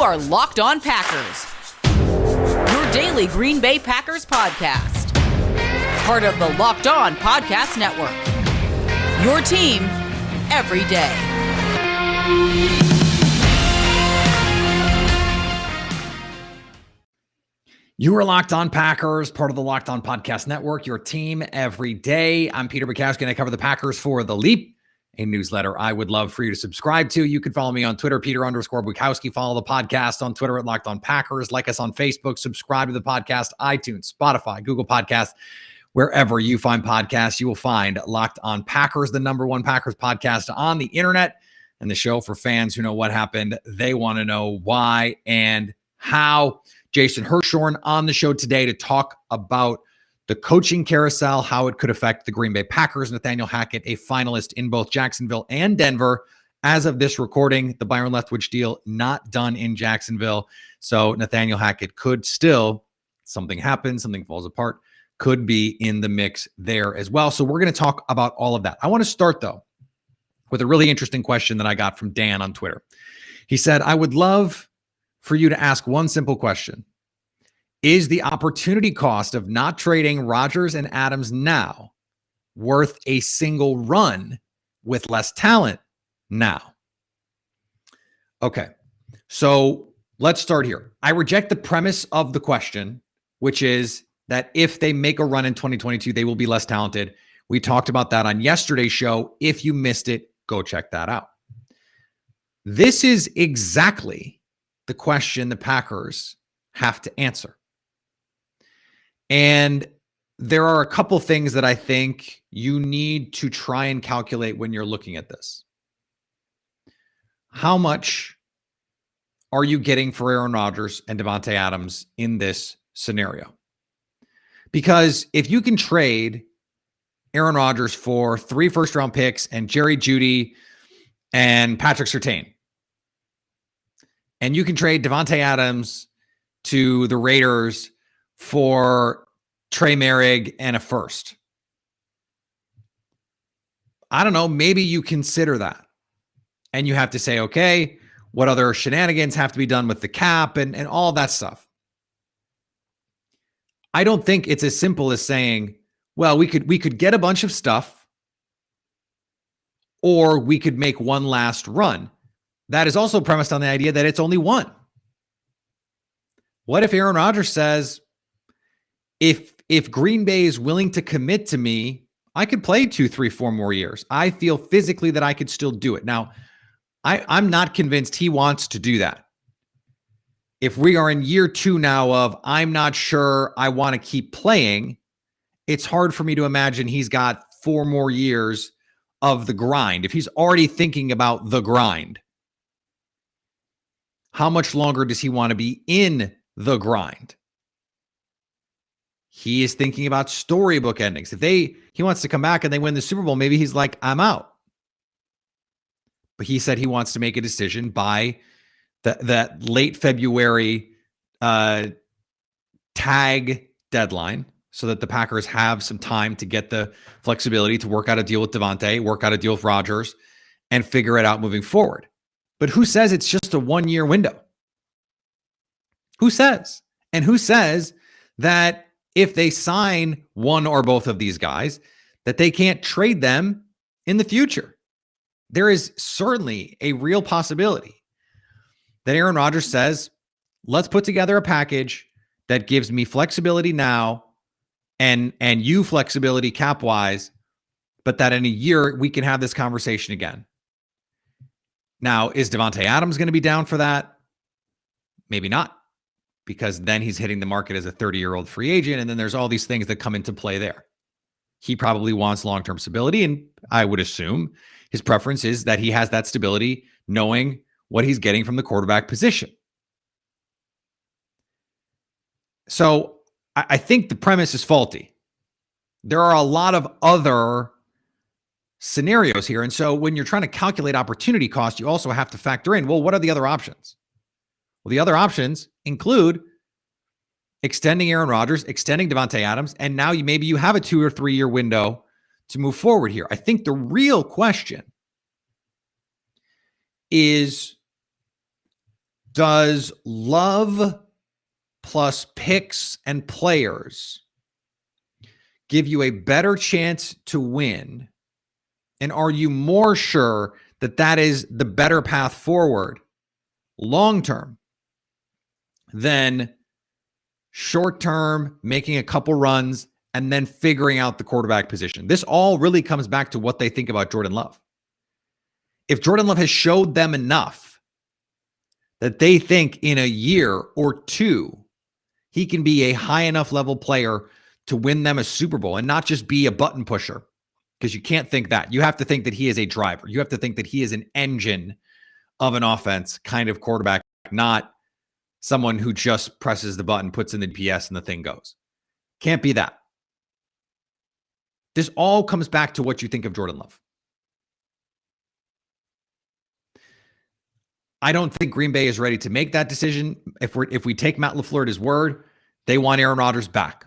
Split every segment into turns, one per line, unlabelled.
are Locked On Packers, your daily Green Bay Packers podcast. Part of the Locked On Podcast Network, your team every day.
You are Locked On Packers, part of the Locked On Podcast Network, your team every day. I'm Peter Bukowski, and I cover the Packers for The Leap, a newsletter I would love for you to subscribe to. You can follow me on Twitter, Peter_Bukowski. Follow the podcast on Twitter at Locked On Packers. Like us on Facebook. Subscribe to the podcast, iTunes, Spotify, Google Podcasts. Wherever you find podcasts, you will find Locked On Packers, the #1 Packers podcast on the internet, and the show for fans who know what happened. They want to know why and how. Jason Hirschhorn on the show today to talk about the coaching carousel, how it could affect the Green Bay Packers. Nathaniel Hackett, a finalist in both Jacksonville and Denver. As of this recording, the Byron Leftwich deal not done in Jacksonville. So Nathaniel Hackett could still, something happens, something falls apart, could be in the mix there as well. So we're going to talk about all of that. I want to start, though, with a really interesting question that I got from Dan on Twitter. He said, I would love for you to ask one simple question. Is the opportunity cost of not trading Rodgers and Adams now worth a single run with less talent now? Okay, so let's start here. I reject the premise of the question, which is that if they make a run in 2022, they will be less talented. We talked about that on yesterday's show. If you missed it, go check that out. This is exactly the question the Packers have to answer. And there are a couple things that I think you need to try and calculate when you're looking at this. How much are you getting for Aaron Rodgers and Davante Adams in this scenario? Because if you can trade Aaron Rodgers for 3 first-round picks and Jerry Jeudy and Patrick Surtain, and you can trade Davante Adams to the Raiders for Trey Merrick and a first, I don't know, maybe you consider that. And you have to say, okay, what other shenanigans have to be done with the cap and all that stuff. I don't think it's as simple as saying, well, we could get a bunch of stuff, or we could make one last run. That is also premised on the idea that it's only one. What if Aaron Rodgers says, if Green Bay is willing to commit to me, I could play 2, 3, 4 more years. I feel physically that I could still do it. Now, I'm not convinced he wants to do that. If we are in year 2 now of, I'm not sure I want to keep playing, it's hard for me to imagine he's got 4 more years of the grind. If he's already thinking about the grind, how much longer does he want to be in the grind? He is thinking about storybook endings. If he wants to come back and they win the Super Bowl, maybe he's like, I'm out. But he said he wants to make a decision by that late February tag deadline, so that the Packers have some time to get the flexibility to work out a deal with Davante, work out a deal with Rodgers, and figure it out moving forward. But who says it's just a 1-year window? Who says? And who says that if they sign one or both of these guys, that they can't trade them in the future? There is certainly a real possibility that Aaron Rodgers says, let's put together a package that gives me flexibility now and you flexibility cap-wise, but that in a year we can have this conversation again. Now, is Davante Adams going to be down for that? Maybe not, because then he's hitting the market as a 30-year-old free agent, and then there's all these things that come into play there. He probably wants long-term stability, and I would assume his preference is that he has that stability knowing what he's getting from the quarterback position. So I think the premise is faulty. There are a lot of other scenarios here. And so when you're trying to calculate opportunity cost, you also have to factor in, well, what are the other options? Well, the other options include extending Aaron Rodgers, extending Davante Adams, and now maybe you have a 2 or 3 year window to move forward here. I think the real question is, Does Love plus picks and players give you a better chance to win? And are you more sure that that is the better path forward long term than short term, making a couple runs and then figuring out the quarterback position? This all really comes back to what they think about Jordan Love. If Jordan Love has showed them enough that they think in a year or two, he can be a high enough level player to win them a Super Bowl and not just be a button pusher, because you can't think that. You have to think that he is a driver. You have to think that he is an engine of an offense kind of quarterback, not someone who just presses the button, puts in the PS, and the thing goes. Can't be that. This all comes back to what you think of Jordan Love. I don't think Green Bay is ready to make that decision. If we take Matt LaFleur at his word, they want Aaron Rodgers back.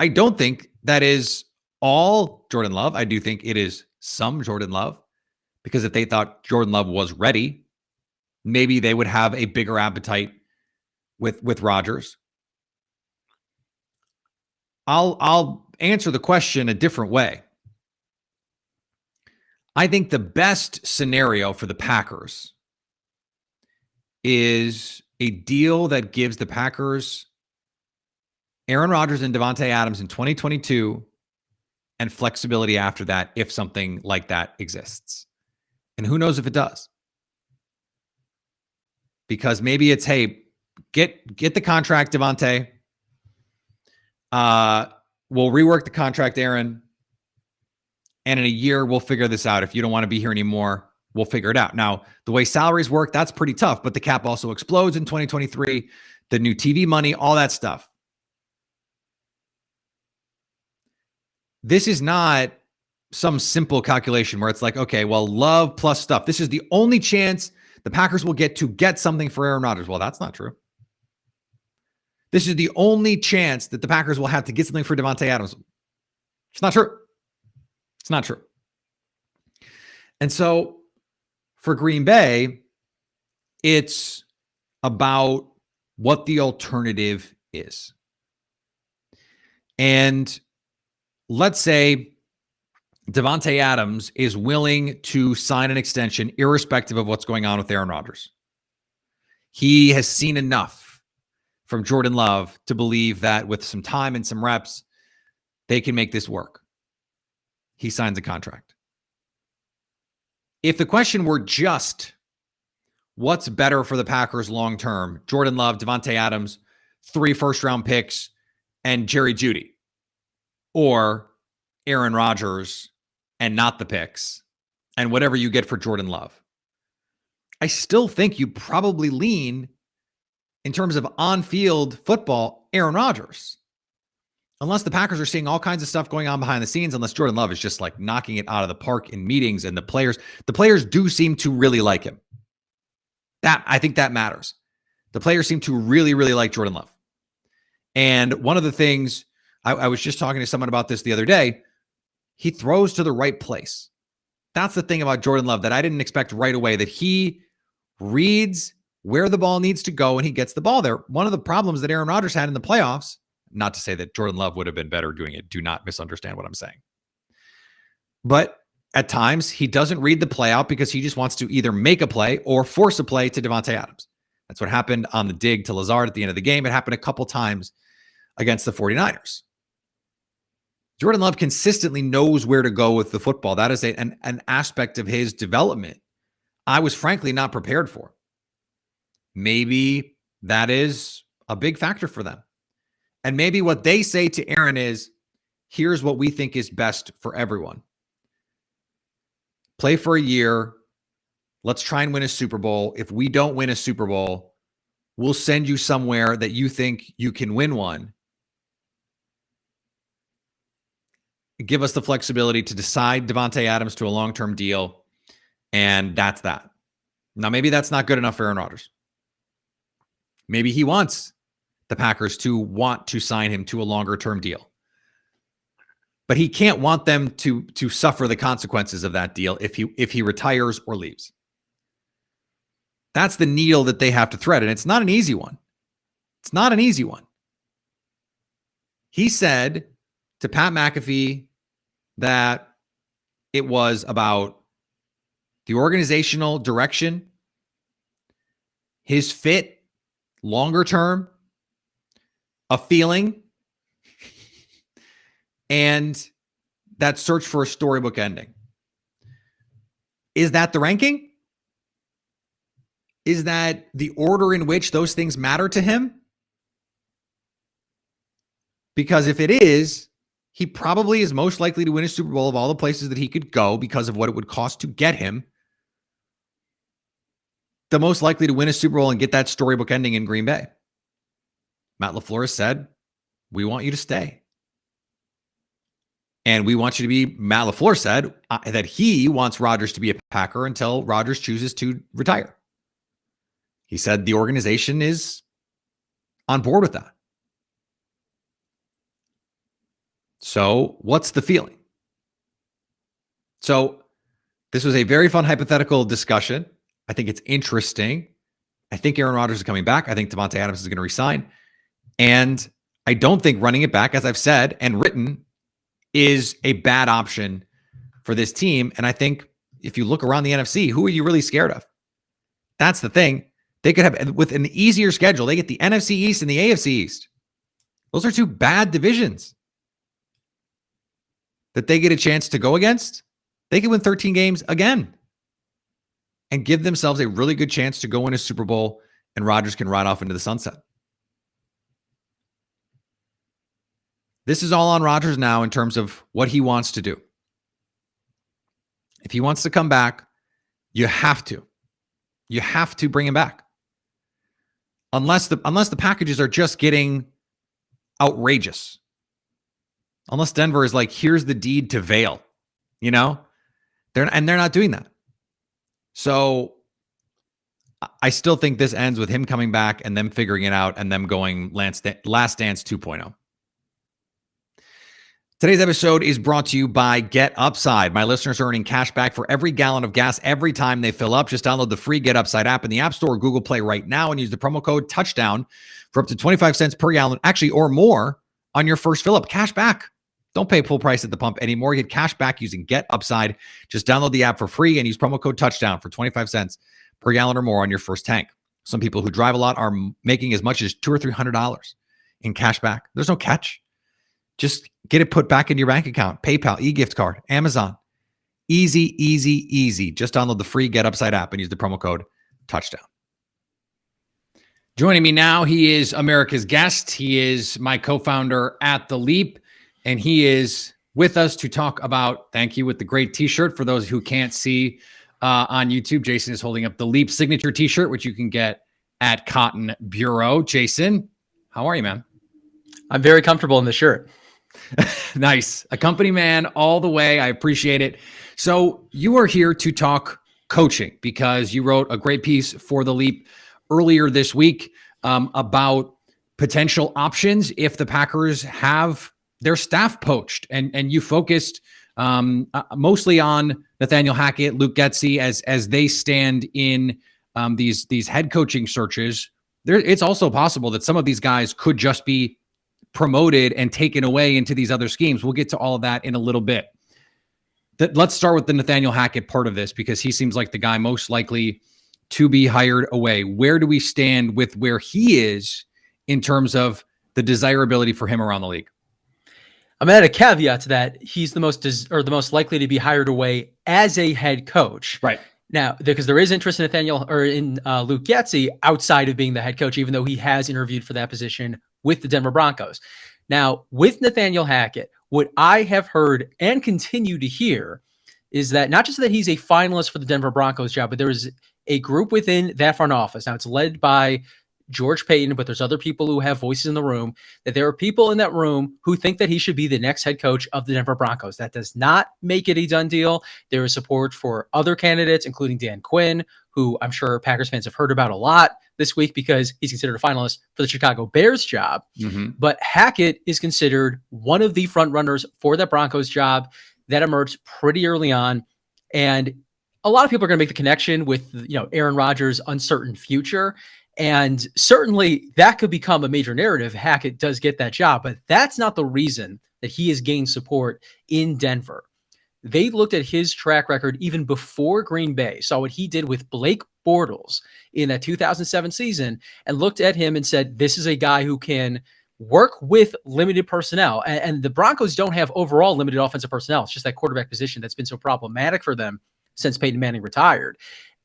I don't think that is all Jordan Love. I do think it is some Jordan Love, because if they thought Jordan Love was ready, maybe they would have a bigger appetite with Rodgers. I'll answer the question a different way. I think the best scenario for the Packers is a deal that gives the Packers Aaron Rodgers and Davante Adams in 2022 and flexibility after that if something like that exists. And who knows if it does? Because maybe it's, hey, get the contract, Davante. We'll rework the contract, Aaron. And in a year, we'll figure this out. If you don't want to be here anymore, we'll figure it out. Now, the way salaries work, that's pretty tough, but the cap also explodes in 2023. The new TV money, all that stuff. This is not some simple calculation where it's like, okay, well, Love plus stuff. This is the only chance the Packers will get to get something for Aaron Rodgers. Well, that's not true. This is the only chance that the Packers will have to get something for Davante Adams. It's not true. It's not true. And so for Green Bay, it's about what the alternative is. And let's say Davante Adams is willing to sign an extension irrespective of what's going on with Aaron Rodgers. He has seen enough from Jordan Love to believe that with some time and some reps, they can make this work. He signs a contract. If the question were just what's better for the Packers long-term, Jordan Love, Davante Adams, 3 first-round picks, and Jerry Jeudy, or Aaron Rodgers and not the picks, and whatever you get for Jordan Love, I still think you probably lean, in terms of on-field football, Aaron Rodgers. Unless the Packers are seeing all kinds of stuff going on behind the scenes, unless Jordan Love is just like knocking it out of the park in meetings, and the players do seem to really like him. I think that matters. The players seem to really, really like Jordan Love. And one of the things, I was just talking to someone about this the other day, he throws to the right place. That's the thing about Jordan Love that I didn't expect right away, that he reads where the ball needs to go and he gets the ball there. One of the problems that Aaron Rodgers had in the playoffs, not to say that Jordan Love would have been better doing it, do not misunderstand what I'm saying, but at times he doesn't read the play out because he just wants to either make a play or force a play to Davante Adams. That's what happened on the dig to Lazard at the end of the game. It happened a couple times against the 49ers. Jordan Love consistently knows where to go with the football. That is an aspect of his development I was frankly not prepared for. Maybe that is a big factor for them. And maybe what they say to Aaron is, here's what we think is best for everyone. Play for a year. Let's try and win a Super Bowl. If we don't win a Super Bowl, we'll send you somewhere that you think you can win one. Give us the flexibility to decide Davante Adams to a long-term deal, and that's that. Now, maybe that's not good enough for Aaron Rodgers. Maybe he wants the Packers to want to sign him to a longer-term deal. But he can't want them to suffer the consequences of that deal if he retires or leaves. That's the needle that they have to thread. And it's not an easy one. It's not an easy one. He said to Pat McAfee that it was about the organizational direction, his fit, longer term, a feeling, and that search for a storybook ending. Is that the ranking? Is that the order in which those things matter to him? Because if it is, he probably is most likely to win a Super Bowl of all the places that he could go because of what it would cost to get him. The most likely to win a Super Bowl and get that storybook ending in Green Bay. Matt LaFleur said, we want you to stay. And we want you to be, Matt LaFleur said that he wants Rodgers to be a Packer until Rodgers chooses to retire. He said the organization is on board with that. So what's the feeling? So this was a very fun hypothetical discussion. I think it's interesting. I think Aaron Rodgers is coming back. I think Davante Adams is going to resign. And I don't think running it back, as I've said and written, is a bad option for this team. And I think if you look around the NFC, who are you really scared of? That's the thing. They could have, with an easier schedule, they get the NFC East and the AFC East. Those are two bad divisions that they get a chance to go against. They could win 13 games again and give themselves a really good chance to go win a Super Bowl, and Rodgers can ride off into the sunset. This is all on Rodgers now in terms of what he wants to do. If he wants to come back, you have to. You have to bring him back. Unless the packages are just getting outrageous. Unless Denver is like, here's the deed to Vail. You know? They're not doing that. So I still think this ends with him coming back and them figuring it out and them going Last Dance 2.0. Today's episode is brought to you by Get Upside. My listeners are earning cash back for every gallon of gas every time they fill up. Just download the free Get Upside app in the App Store or Google Play right now and use the promo code TOUCHDOWN for up to 25 cents per gallon, actually, or more on your first fill up. Cash back. Don't pay full price at the pump anymore. Get cash back using Get Upside. Just download the app for free and use promo code TOUCHDOWN for 25 cents per gallon or more on your first tank. Some people who drive a lot are making as much as $200 or $300 in cash back. There's no catch. Just get it put back in your bank account. PayPal, e-gift card, Amazon. Easy, easy, easy. Just download the free Get Upside app and use the promo code TOUCHDOWN. Joining me now, he is America's guest. He is my co-founder at The Leap, and he is with us to talk about, thank you, with the great t-shirt. For those who can't see on YouTube, Jason is holding up the Leap signature t-shirt, which you can get at Cotton Bureau. Jason, how are you, man?
I'm very comfortable in the shirt.
Nice. A company man all the way. I appreciate it. So you are here to talk coaching because you wrote a great piece for The Leap earlier this week about potential options if the Packers have their staff poached. And you focused mostly on Nathaniel Hackett, Luke Getsy, as they stand in these head coaching searches. It's also possible that some of these guys could just be promoted and taken away into these other schemes. We'll get to all of that in a little bit. Let's start with the Nathaniel Hackett part of this because he seems like the guy most likely to be hired away. Where do we stand with where he is in terms of the desirability for him around the league?
I'm going to add a caveat to that. He's the most likely to be hired away as a head coach.
Right.
Now, because there is interest in Luke Getsy outside of being the head coach, even though he has interviewed for that position with the Denver Broncos. Now, with Nathaniel Hackett, what I have heard and continue to hear is that not just that he's a finalist for the Denver Broncos job, but there is a group within that front office. Now, it's led by George Payton, but there's other people who have voices in the room, that there are people in that room who think that he should be the next head coach of the Denver Broncos. That does not make it a done deal. There is support for other candidates, including Dan Quinn, who I'm sure Packers fans have heard about a lot this week because he's considered a finalist for the Chicago Bears job. Mm-hmm. But Hackett is considered one of the front runners for that Broncos job that emerged pretty early on. And a lot of people are going to make the connection with, Aaron Rodgers' uncertain future. And certainly that could become a major narrative. Hackett does get that job, but that's not the reason that he has gained support in Denver. They looked at his track record even before Green Bay, saw what he did with Blake Bortles in that 2007 season, and looked at him and said, this is a guy who can work with limited personnel. And the Broncos don't have overall limited offensive personnel. It's just that quarterback position that's been so problematic for them since Peyton Manning retired.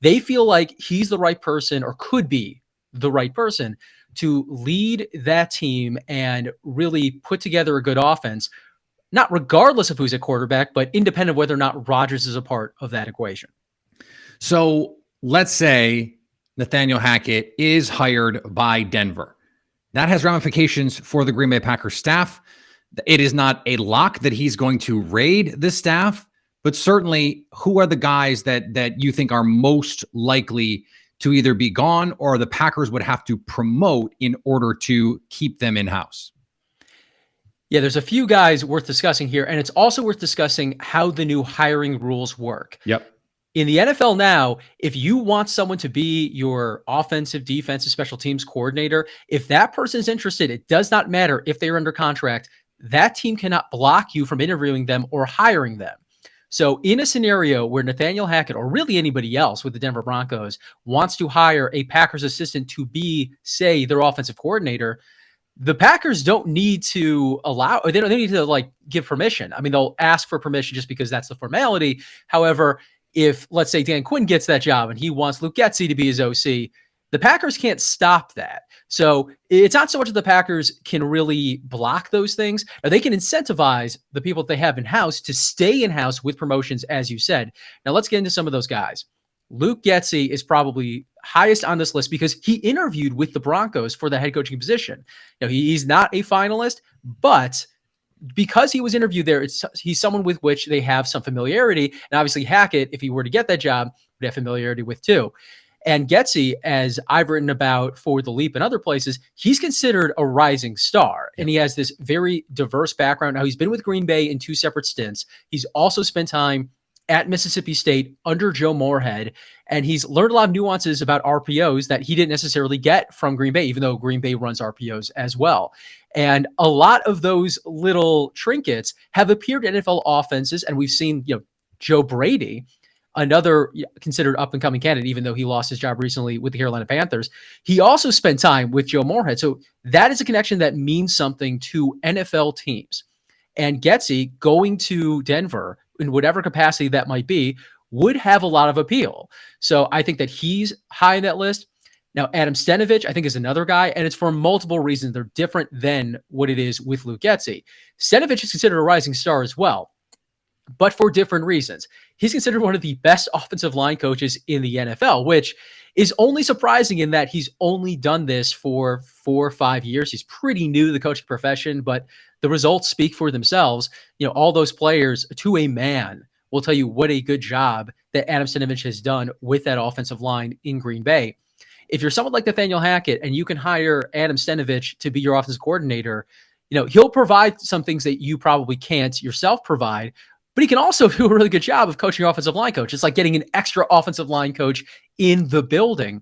They feel like he's the right person, or could be the right person, to lead that team and really put together a good offense, not regardless of who's at quarterback, but independent of whether or not Rodgers is a part of that equation.
So let's say Nathaniel Hackett is hired by Denver. That has ramifications for the Green Bay Packers staff. It is not a lock that he's going to raid the staff, but certainly, who are the guys that you think are most likely to either be gone or the Packers would have to promote in order to keep them in-house?
Yeah, there's a few guys worth discussing here, and it's also worth discussing how the new hiring rules work.
Yep.
In the NFL now, if you want someone to be your offensive, defensive, special teams coordinator, if that person is interested, it does not matter if they're under contract, that team cannot block you from interviewing them or hiring them. So in a scenario where Nathaniel Hackett, or really anybody else with the Denver Broncos, wants to hire a Packers assistant to be, say, their offensive coordinator, the Packers don't need to allow, or they don't need to give permission. I mean, they'll ask for permission just because that's the formality. However, if, let's say, Dan Quinn gets that job and he wants Luke Getsy to be his OC, the Packers can't stop that. So it's not so much that the Packers can really block those things. Now, they can incentivize the people that they have in-house to stay in-house with promotions, as you said. Now, let's get into some of those guys. Luke Getsy is probably highest on this list because he interviewed with the Broncos for the head coaching position. Now, he's not a finalist, but because he was interviewed there, he's someone with which they have some familiarity. And obviously Hackett, if he were to get that job, would have familiarity with too. And Getsy, as I've written about for The Leap and other places, he's considered a rising star. And he has this very diverse background. Now, he's been with Green Bay in 2 separate stints. He's also spent time at Mississippi State under Joe Moorhead, and he's learned a lot of nuances about RPOs that he didn't necessarily get from Green Bay, even though Green Bay runs RPOs as well. And a lot of those little trinkets have appeared in NFL offenses, and we've seen, Joe Brady, another considered up-and-coming candidate, even though he lost his job recently with the Carolina Panthers. He also spent time with Joe Moorhead. So that is a connection that means something to NFL teams. And Getsy going to Denver, in whatever capacity that might be, would have a lot of appeal. So I think that he's high in that list. Now, Adam Stenavich, I think, is another guy, and it's for multiple reasons. They're different than what it is with Luke Getsy. Stenavich is considered a rising star as well, but for different reasons. He's considered one of the best offensive line coaches in the NFL, which is only surprising in that he's only done this for 4 or 5 years. He's pretty new to the coaching profession, but the results speak for themselves. All those players to a man will tell you what a good job that Adam Stenavich has done with that offensive line in Green Bay. If you're someone like Nathaniel Hackett and you can hire Adam Stenavich to be your offensive coordinator, he'll provide some things that you probably can't yourself provide, but he can also do a really good job of coaching your offensive line coach. It's like getting an extra offensive line coach in the building.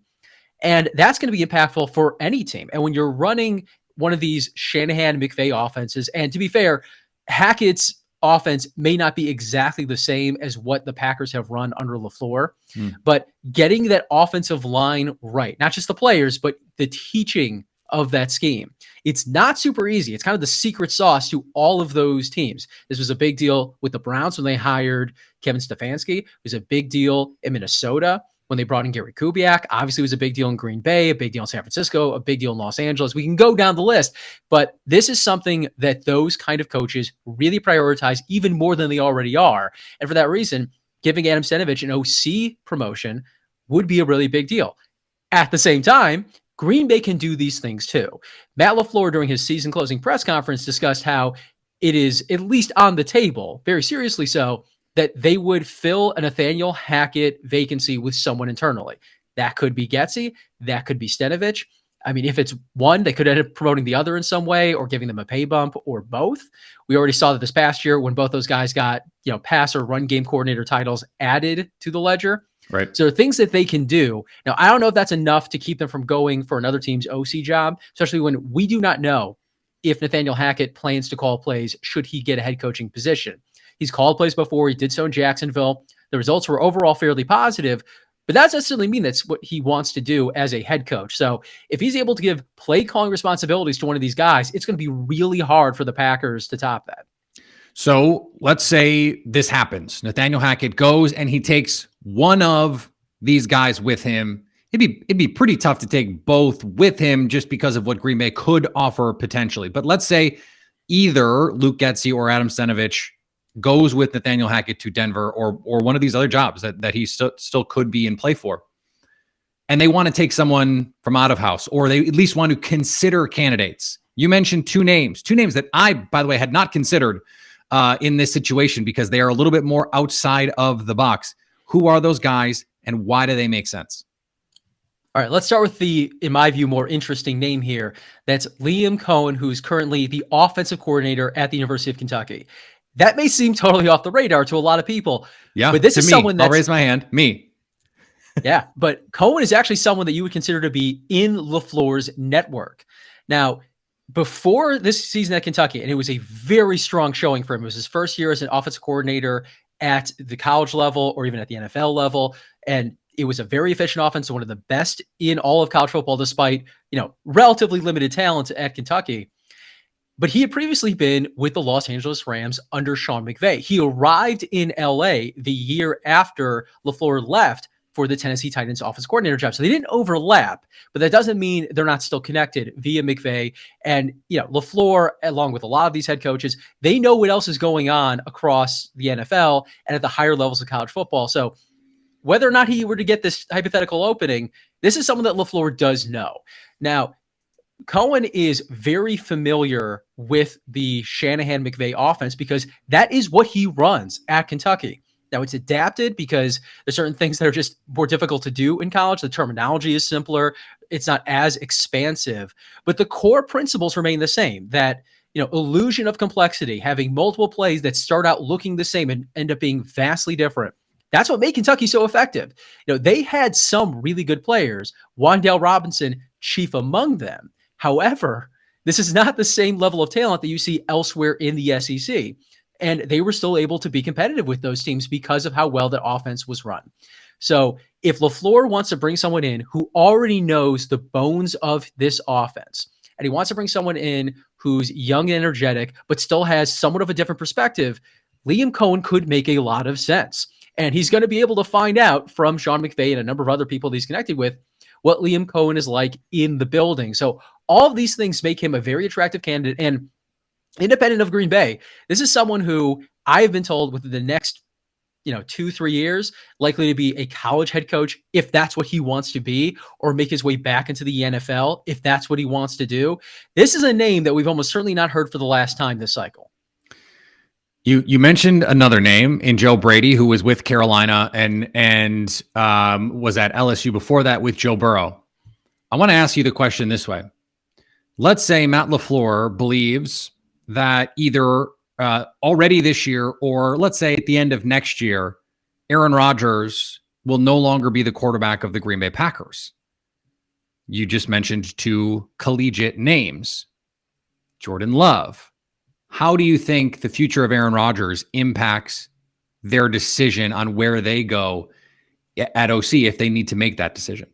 And that's going to be impactful for any team. And when you're running one of these Shanahan-McVay offenses, and to be fair, Hackett's offense may not be exactly the same as what the Packers have run under LaFleur, but getting that offensive line right, not just the players, but the teaching of that scheme. It's not super easy. It's kind of the secret sauce to all of those teams. This was a big deal with the Browns when they hired Kevin Stefanski. It was a big deal in Minnesota when they brought in Gary Kubiak. Obviously, it was a big deal in Green Bay, a big deal in San Francisco, a big deal in Los Angeles. We can go down the list, but this is something that those kind of coaches really prioritize even more than they already are. And for that reason, giving Adam Stenavich an OC promotion would be a really big deal. At the same time, Green Bay can do these things too. Matt LaFleur, during his season closing press conference, discussed how it is at least on the table, very seriously so, that they would fill a Nathaniel Hackett vacancy with someone internally. That could be Getsy. That could be Stenavich. I mean, if it's one, they could end up promoting the other in some way or giving them a pay bump or both. We already saw that this past year when both those guys got, pass or run game coordinator titles added to the ledger.
Right.
So there are things that they can do. Now, I don't know if that's enough to keep them from going for another team's OC job, especially when we do not know if Nathaniel Hackett plans to call plays should he get a head coaching position. He's called plays before. He did so in Jacksonville. The results were overall fairly positive, but that doesn't necessarily mean that's what he wants to do as a head coach. So if he's able to give play calling responsibilities to one of these guys, it's going to be really hard for the Packers to top that.
So let's say this happens. Nathaniel Hackett goes and he takes one of these guys with him. It'd be pretty tough to take both with him just because of what Green Bay could offer potentially. But let's say either Luke Getsy or Adam Stenavich goes with Nathaniel Hackett to Denver or one of these other jobs that he still could be in play for. And they want to take someone from out of house, or they at least want to consider candidates. You mentioned two names that I, by the way, had not considered in this situation because they are a little bit more outside of the box. Who are those guys and why do they make sense?
All right, let's start with the, in my view, more interesting name here. That's Liam Cohen, who's currently the offensive coordinator at the University of Kentucky. That may seem totally off the radar to a lot of people.
Yeah,
but this is someone that's...
I'll raise my hand. Me.
Yeah, but Cohen is actually someone that you would consider to be in LaFleur's network. Now, before this season at Kentucky, and it was a very strong showing for him. It was his first year as an offensive coordinator at the college level or even at the NFL level. And it was a very efficient offense, one of the best in all of college football, despite, relatively limited talent at Kentucky. But he had previously been with the Los Angeles Rams under Sean McVay. He arrived in LA the year after LaFleur left for the Tennessee Titans offense coordinator job. So they didn't overlap, but that doesn't mean they're not still connected via McVay. And, LaFleur, along with a lot of these head coaches, they know what else is going on across the NFL and at the higher levels of college football. So whether or not he were to get this hypothetical opening, this is someone that LaFleur does know. Now, Cohen is very familiar with the Shanahan-McVay offense because that is what he runs at Kentucky. Now, it's adapted because there's certain things that are just more difficult to do in college. The terminology is simpler. It's not as expansive. But the core principles remain the same, that illusion of complexity, having multiple plays that start out looking the same and end up being vastly different. That's what made Kentucky so effective. They had some really good players, Wan'Dale Robinson chief among them. However, this is not the same level of talent that you see elsewhere in the SEC. And they were still able to be competitive with those teams because of how well that offense was run. So if LaFleur wants to bring someone in who already knows the bones of this offense, and he wants to bring someone in who's young and energetic, but still has somewhat of a different perspective, Liam Cohen could make a lot of sense. And he's going to be able to find out from Sean McVay and a number of other people that he's connected with what Liam Cohen is like in the building. So all of these things make him a very attractive candidate. And independent of Green Bay, this is someone who I have been told within the next 2-3 years, likely to be a college head coach if that's what he wants to be, or make his way back into the NFL if that's what he wants to do. This is a name that we've almost certainly not heard for the last time this cycle.
You mentioned another name in Joe Brady, who was with Carolina and was at LSU before that with Joe Burrow. I want to ask you the question this way. Let's say Matt LaFleur believes that either already this year or let's say at the end of next year, Aaron Rodgers will no longer be the quarterback of the Green Bay Packers. You just mentioned two collegiate names, Jordan Love. How do you think the future of Aaron Rodgers impacts their decision on where they go at OC if they need to make that decision?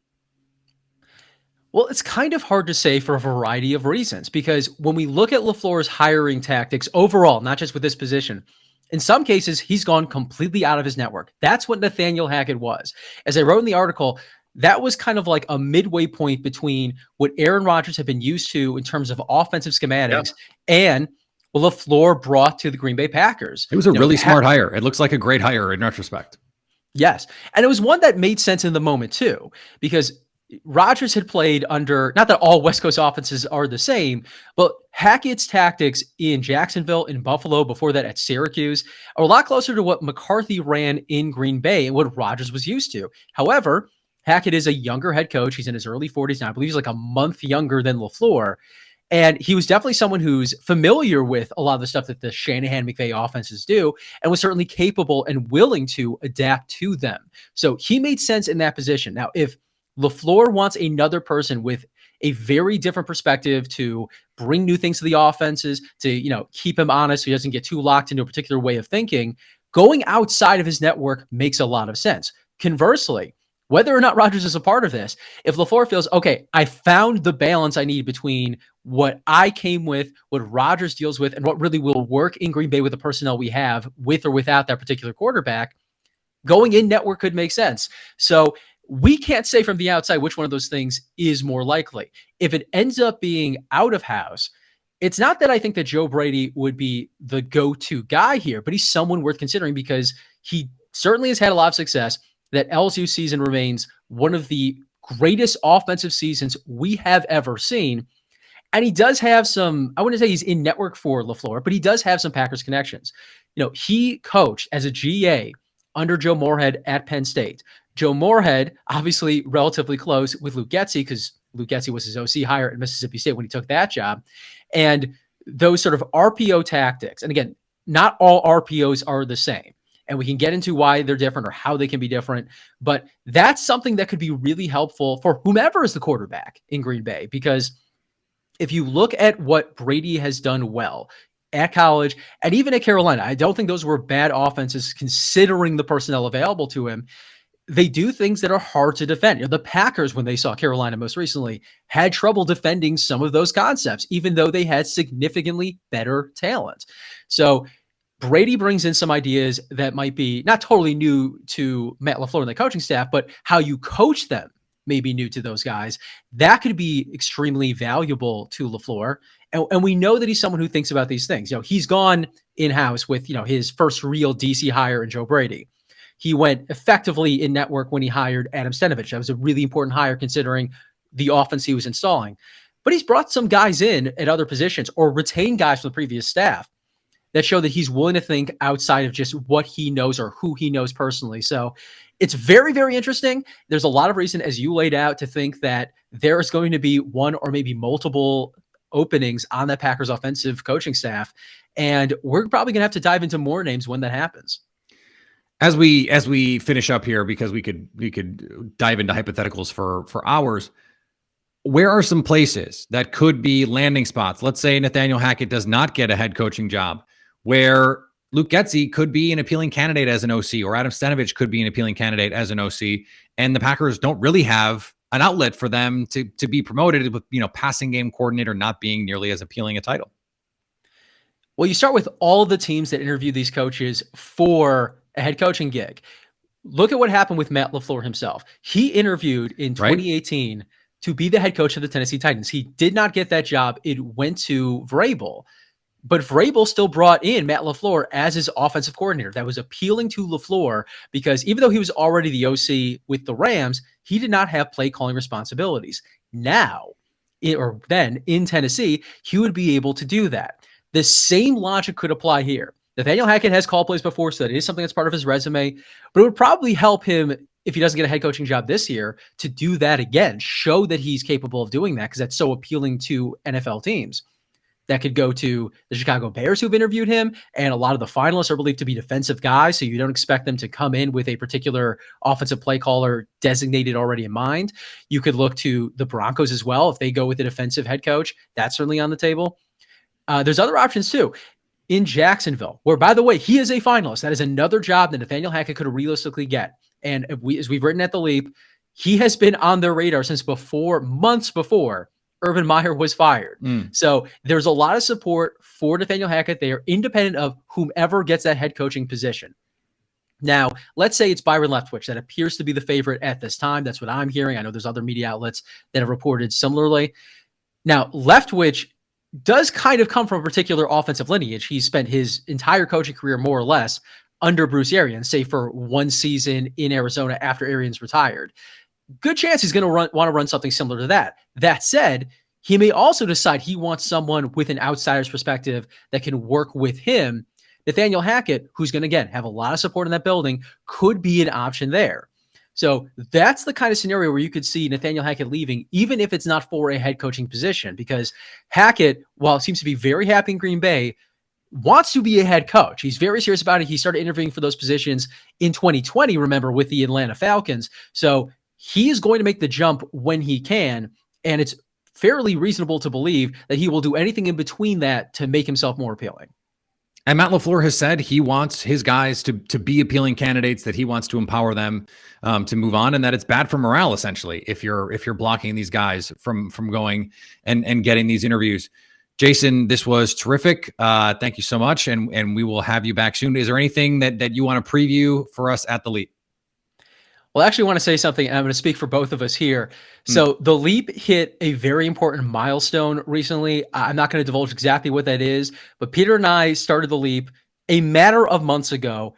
Well, it's kind of hard to say for a variety of reasons, because when we look at LaFleur's hiring tactics overall, not just with this position, in some cases, he's gone completely out of his network. That's what Nathaniel Hackett was. As I wrote in the article, that was kind of like a midway point between what Aaron Rodgers had been used to in terms of offensive schematics and what LaFleur brought to the Green Bay Packers.
It was a really smart hire. It looks like a great hire in retrospect.
Yes. And it was one that made sense in the moment too, because Rodgers had played under, not that all West Coast offenses are the same, but Hackett's tactics in Jacksonville, in Buffalo, before that at Syracuse, are a lot closer to what McCarthy ran in Green Bay and what Rodgers was used to. However, Hackett is a younger head coach. He's in his early 40s now. I believe he's like a month younger than LaFleur. And he was definitely someone who's familiar with a lot of the stuff that the Shanahan-McVay offenses do, and was certainly capable and willing to adapt to them. So he made sense in that position. Now, if LaFleur wants another person with a very different perspective to bring new things to the offenses, to keep him honest so he doesn't get too locked into a particular way of thinking, going outside of his network makes a lot of sense. Conversely, whether or not Rodgers is a part of this, if LaFleur feels, okay, I found the balance I need between what I came with, what Rodgers deals with, and what really will work in Green Bay with the personnel we have, with or without that particular quarterback, going in network could make sense. So we can't say from the outside which one of those things is more likely. If it ends up being out of house, it's not that I think that Joe Brady would be the go-to guy here, but he's someone worth considering because he certainly has had a lot of success. That LSU season remains one of the greatest offensive seasons we have ever seen. And he does have some, I wouldn't say he's in network for LaFleur, but he does have some Packers connections. He coached as a GA under Joe Moorhead at Penn State. Joe Moorhead, obviously relatively close with Luke Getsy, because Luke Getsy was his OC hire at Mississippi State when he took that job. And those sort of RPO tactics, and again, not all RPOs are the same. And we can get into why they're different or how they can be different. But that's something that could be really helpful for whomever is the quarterback in Green Bay. Because if you look at what Brady has done well at college and even at Carolina, I don't think those were bad offenses considering the personnel available to him. They do things that are hard to defend. The Packers, when they saw Carolina most recently, had trouble defending some of those concepts, even though they had significantly better talent. So Brady brings in some ideas that might be not totally new to Matt LaFleur and the coaching staff, but how you coach them may be new to those guys. That could be extremely valuable to LaFleur. And we know that he's someone who thinks about these things. He's gone in-house with, his first real DC hire in Joe Brady. He went effectively in network when he hired Adam Stenavich. That was a really important hire considering the offense he was installing. But he's brought some guys in at other positions or retained guys from the previous staff that show that he's willing to think outside of just what he knows or who he knows personally. So it's very, very interesting. There's a lot of reason, as you laid out, to think that there is going to be one or maybe multiple openings on that Packers offensive coaching staff. And we're probably going to have to dive into more names when that happens.
As we finish up here, because we could dive into hypotheticals for hours, where are some places that could be landing spots? Let's say Nathaniel Hackett does not get a head coaching job, where Luke Getsy could be an appealing candidate as an OC, or Adam Stenavich could be an appealing candidate as an OC, and the Packers don't really have an outlet for them to be promoted with, passing game coordinator not being nearly as appealing a title.
Well, you start with all the teams that interview these coaches for a head coaching gig. Look at what happened with Matt LaFleur himself. He interviewed in 2018 to be the head coach of the Tennessee Titans. He did not get that job. It went to Vrabel. But Vrabel still brought in Matt LaFleur as his offensive coordinator. That was appealing to LaFleur because even though he was already the OC with the Rams, he did not have play calling responsibilities. Now, or then in Tennessee, he would be able to do that. The same logic could apply here. Nathaniel Hackett has called plays before, so that is something that's part of his resume, but it would probably help him if he doesn't get a head coaching job this year to do that again, show that he's capable of doing that because that's so appealing to NFL teams. That could go to the Chicago Bears who've interviewed him, and a lot of the finalists are believed to be defensive guys, so you don't expect them to come in with a particular offensive play caller designated already in mind. You could look to the Broncos as well. If they go with a defensive head coach, that's certainly on the table. There's other options too. In Jacksonville, where, by the way, he is a finalist. That is another job that Nathaniel Hackett could realistically get. And as we've written at The Leap, he has been on their radar since months before Urban Meyer was fired. So there's a lot of support for Nathaniel Hackett. They are independent of whomever gets that head coaching position. Now, let's say it's Byron Leftwich that appears to be the favorite at this time. That's what I'm hearing. I know there's other media outlets that have reported similarly. Now, Leftwich does kind of come from a particular offensive lineage. He's spent his entire coaching career, more or less, under Bruce Arians, save for one season in Arizona after Arians retired. Good chance he's going to want to run something similar to that. That said, he may also decide he wants someone with an outsider's perspective that can work with him. Nathaniel Hackett, who's going to, again, have a lot of support in that building, could be an option there. So that's the kind of scenario where you could see Nathaniel Hackett leaving, even if it's not for a head coaching position, because Hackett, while it seems to be very happy in Green Bay, wants to be a head coach. He's very serious about it. He started interviewing for those positions in 2020, remember, with the Atlanta Falcons. So he is going to make the jump when he can. And it's fairly reasonable to believe that he will do anything in between that to make himself more appealing.
And Matt LaFleur has said he wants his guys to be appealing candidates, that he wants to empower them to move on, and that it's bad for morale, essentially, if you're blocking these guys from going and getting these interviews. Jason, this was terrific. Thank you so much, and we will have you back soon. Is there anything that you want to preview for us at the Leap?
Well, I actually want to say something, and I'm going to speak for both of us here. So the Leap hit a very important milestone recently. I'm not going to divulge exactly what that is, but Peter and I started the Leap a matter of months ago,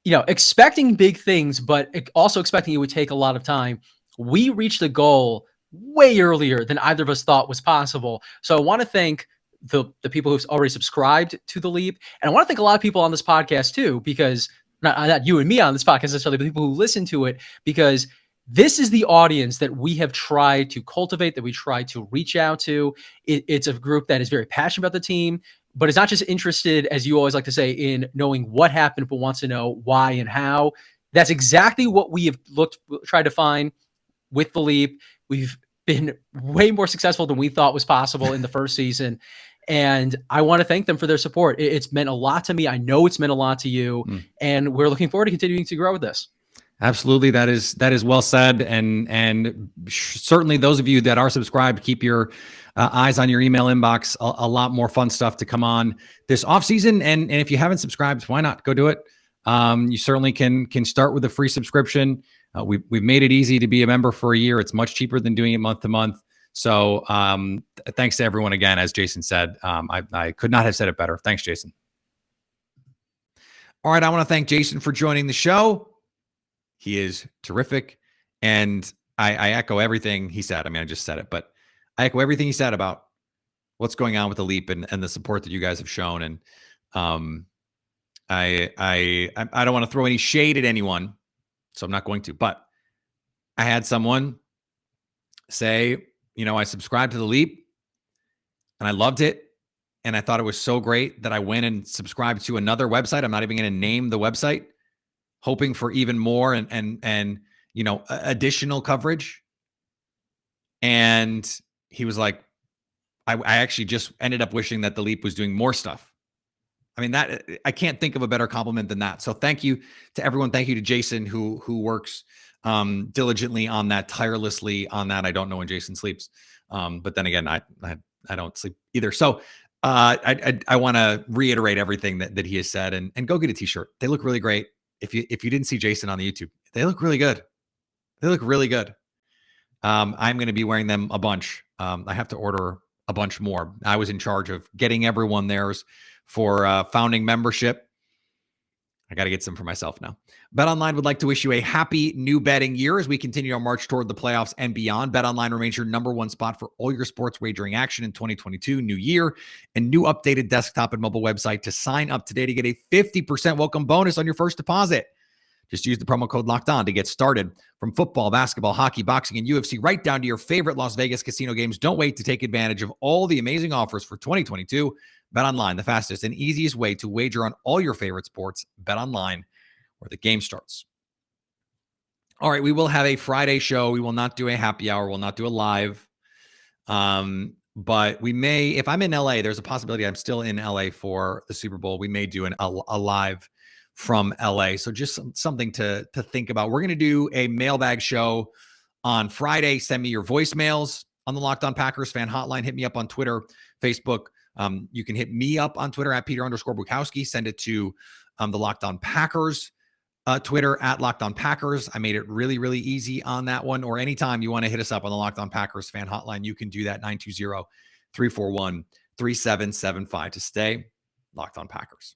expecting big things, but also expecting it would take a lot of time. We reached the goal way earlier than either of us thought was possible. So I want to thank the people who've already subscribed to the Leap. And I want to thank a lot of people on this podcast too, because not you and me on this podcast necessarily, but people who listen to it, because this is the audience that we have tried to cultivate, that we try to reach out to. It's a group that is very passionate about the team, but it's not just interested, as you always like to say, in knowing what happened, but wants to know why and how. That's exactly what we have tried to find with the Leap. We've been way more successful than we thought was possible in the first season. And I want to thank them for their support. It's meant a lot to me. I know it's meant a lot to you. And we're looking forward to continuing to grow with this.
Absolutely. That is well said. And certainly those of you that are subscribed, keep your eyes on your email inbox. A lot more fun stuff to come on this off season. And if you haven't subscribed, why not go do it? You certainly can start with a free subscription. We've made it easy to be a member for a year. It's much cheaper than doing it month to month. So thanks to everyone again. As Jason said, I could not have said it better. Thanks, Jason. All right. I want to thank Jason for joining the show. He is terrific. And I echo everything he said. I mean, I just said it, but I echo everything he said about what's going on with the Leap and the support that you guys have shown. And I don't want to throw any shade at anyone, so I'm not going to, but I had someone say, I subscribed to the Leap and I loved it. And I thought it was so great that I went and subscribed to another website. I'm not even going to name the website, hoping for even more and additional coverage. And he was like, I actually just ended up wishing that the Leap was doing more stuff. I mean, that I can't think of a better compliment than that. So thank you to everyone. Thank you to Jason who works diligently on that, tirelessly on that. I don't know when Jason sleeps. But then again, I don't sleep either. So I want to reiterate everything that he has said and go get a t-shirt. They look really great. If you didn't see Jason on the YouTube, they look really good. They look really good. I'm going to be wearing them a bunch. I have to order a bunch more. I was in charge of getting everyone theirs for founding membership. I got to get some for myself now. BetOnline would like to wish you a happy new betting year as we continue our march toward the playoffs and beyond. BetOnline remains your number one spot for all your sports wagering action in 2022, new year, and new updated desktop and mobile website. To sign up today to get a 50% welcome bonus on your first deposit. Just use the promo code LOCKEDON to get started. From football, basketball, hockey, boxing, and UFC, right down to your favorite Las Vegas casino games. Don't wait to take advantage of all the amazing offers for 2022. BetOnline, the fastest and easiest way to wager on all your favorite sports. BetOnline, where the game starts. All right, we will have a Friday show. We will not do a happy hour. We'll not do a live. But we may, if I'm in LA, there's a possibility I'm still in LA for the Super Bowl. We may do a live from LA. So just something to think about. We're going to do a mailbag show on Friday. Send me your voicemails on the Locked On Packers fan hotline. Hit me up on Twitter, Facebook. You can hit me up on Twitter at Peter_Bukowski. Send it to the Locked On Packers Twitter at Locked On Packers. I made it really, really easy on that one. Or anytime you want to hit us up on the Locked On Packers fan hotline, you can do that, 920-341-3775 to stay Locked On Packers.